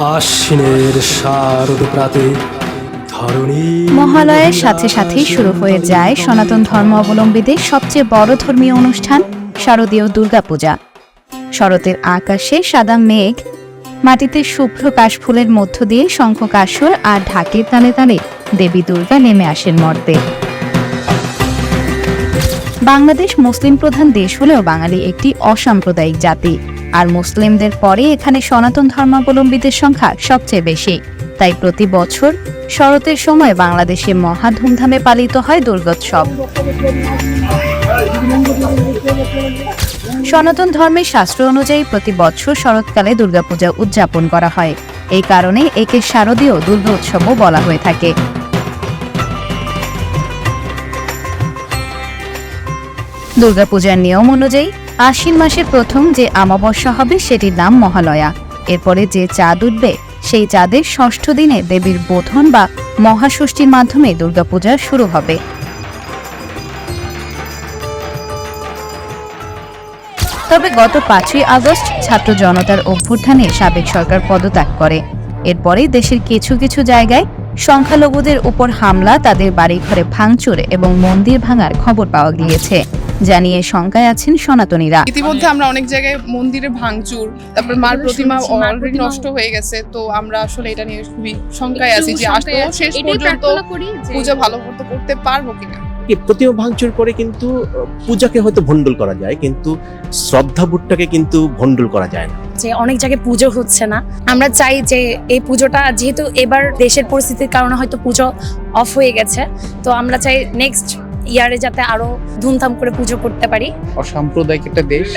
আশ্বিনের শারদ প্রাতে ধরণী মহালয়ের সাথে সাথেই শুরু হয়ে যায় সনাতন ধর্ম অবলম্বীদের সবচেয়ে বড় ধর্মীয় অনুষ্ঠান শারদীয় দুর্গাপূজা। শরতের আকাশে সাদা মেঘ, মাটিতে শুভ্র কাশফুলের মধ্য দিয়ে শঙ্খ কাসর আর ঢাকের তালে তালে দেবী দুর্গা নেমে আসেন মর্তে। বাংলাদেশ মুসলিম প্রধান দেশ হলেও বাঙালি একটি অসাম্প্রদায়িক জাতি, আর মুসলিমদের পরে এখানে সনাতন ধর্মাবলম্বীদের সংখ্যা সবচেয়ে বেশি। তাই প্রতি বছর শরতের সময় বাংলাদেশে মহা ধুমধামে পালিত হয় দুর্গোৎসব। সনাতন ধর্মের শাস্ত্র অনুযায়ী প্রতি বছর শরৎকালে দুর্গাপূজা উদযাপন করা হয়। এই কারণে একে শারদীয় দুর্গোৎসবও বলা হয়ে থাকে। দুর্গাপূজার নিয়ম অনুযায়ী আশ্বিন মাসের প্রথম যে অমাবস্যা হবে সেটির নাম মহালয়া। এরপরে যে চাঁদ উঠবে সেই চাঁদের ষষ্ঠ দিনে দেবীর বোধন বা মহাষষ্ঠীর মাধ্যমে দুর্গাপূজা শুরু হবে। তবে গত 5ই আগস্ট ছাত্র জনতার অভ্যুত্থানে সাবেক সরকার পদত্যাগ করে। এরপরে দেশের কিছু কিছু জায়গায় সংখ্যালঘুদের উপর হামলা, তাদের বাড়িঘরে ভাঙচুর এবং মন্দির ভাঙার খবর পাওয়া গিয়েছে, জানিয়ে শঙ্কায় আছেন সনাতনীরা। ইতিমধ্যে আমরা অনেক জায়গায় মন্দিরে ভাঙচুর, তারপর মার প্রতিমা অলরেডি নষ্ট হয়ে গেছে। তো আমরা আসলে এটা নিয়ে খুবই শঙ্কায় আছি যে আসলে শেষ পর্যন্ত পূজা ভালো মতো করতে পারবো কিনা। প্রতিমা ভাঙচুর করে কিন্তু পূজাকে হয়তো ভণ্ডুল করা যায়, কিন্তু শ্রদ্ধাবোধটাকে কিন্তু ভণ্ডুল করা যায় না। যে অনেক জায়গায় পুজো হচ্ছে না, আমরা চাই যে এই পুজোটা, যেহেতু এবার দেশের পরিস্থিতির কারণে হয়তো পুজো অফ হয়ে গেছে, তো আমরা চাই নেক্সট ইয়ারে যাতে আরো ধুমধাম করে পুজো করতে পারি। অসাম্প্রদায়িক একটা দেশ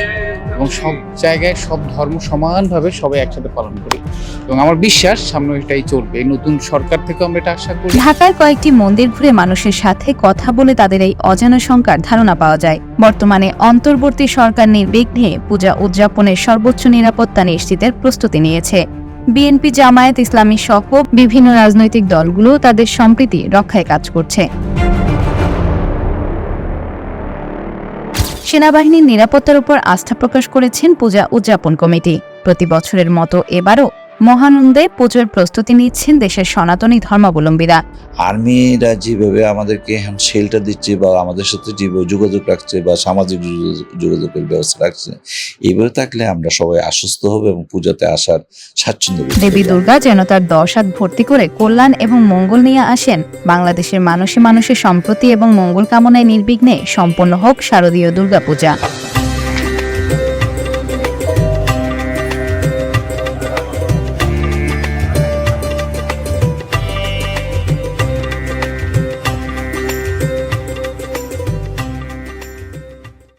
এবং সব জায়গায় সব ধর্ম সমানভাবে সবাই একসাথে পালন করি এবং আমার বিশ্বাস সামনে এটাই চলবে। নতুন সরকার থেকে আমরা এটা আশা করি। ঢাকার কয়েকটি মন্দির ঘুরে মানুষের সাথে কথা বলে তাদের এই অজানা শঙ্কার ধারণা পাওয়া যায়। বর্তমানে অন্তর্বর্তী সরকার নির্বিঘ্নে পূজা উদযাপনের সর্বোচ্চ নিরাপত্তা নিশ্চিতের প্রস্তুতি নিয়েছে। বিএনপি, জামায়াত ইসলামী সহ বিভিন্ন রাজনৈতিক দলগুলো তাদের সম্প্রীতি রক্ষায় কাজ করছে। সেনাবাহিনীর নিরাপত্তার উপর আস্থা প্রকাশ করেছেন পূজা উদযাপন কমিটি। প্রতি বছরের মতো এবারও মহানন্দে পুজোর প্রস্তুতি নিচ্ছেন দেশের সনাতনী ধর্মাবলম্বীরা। আর্মিরা যেভাবে আমাদেরকে শেল্টার দিচ্ছে বা আমাদের সাথে যেভাবে যোগাযোগ রাখছে বা সামাজিক যোগাযোগের ব্যবস্থা রাখছে, এইভাবে থাকলে আমরা সবাই আশ্বস্ত হব এবং পূজাতে আসার স্বাচ্ছন্দ্য। দেবী দুর্গা যেন তার 10 হাত ভর্তি করে কল্যাণ এবং মঙ্গল নিয়ে আসেন। বাংলাদেশের মানুষে মানুষের সম্প্রতি এবং মঙ্গল কামনায় নির্বিঘ্নে সম্পন্ন হোক শারদীয় দুর্গাপূজা।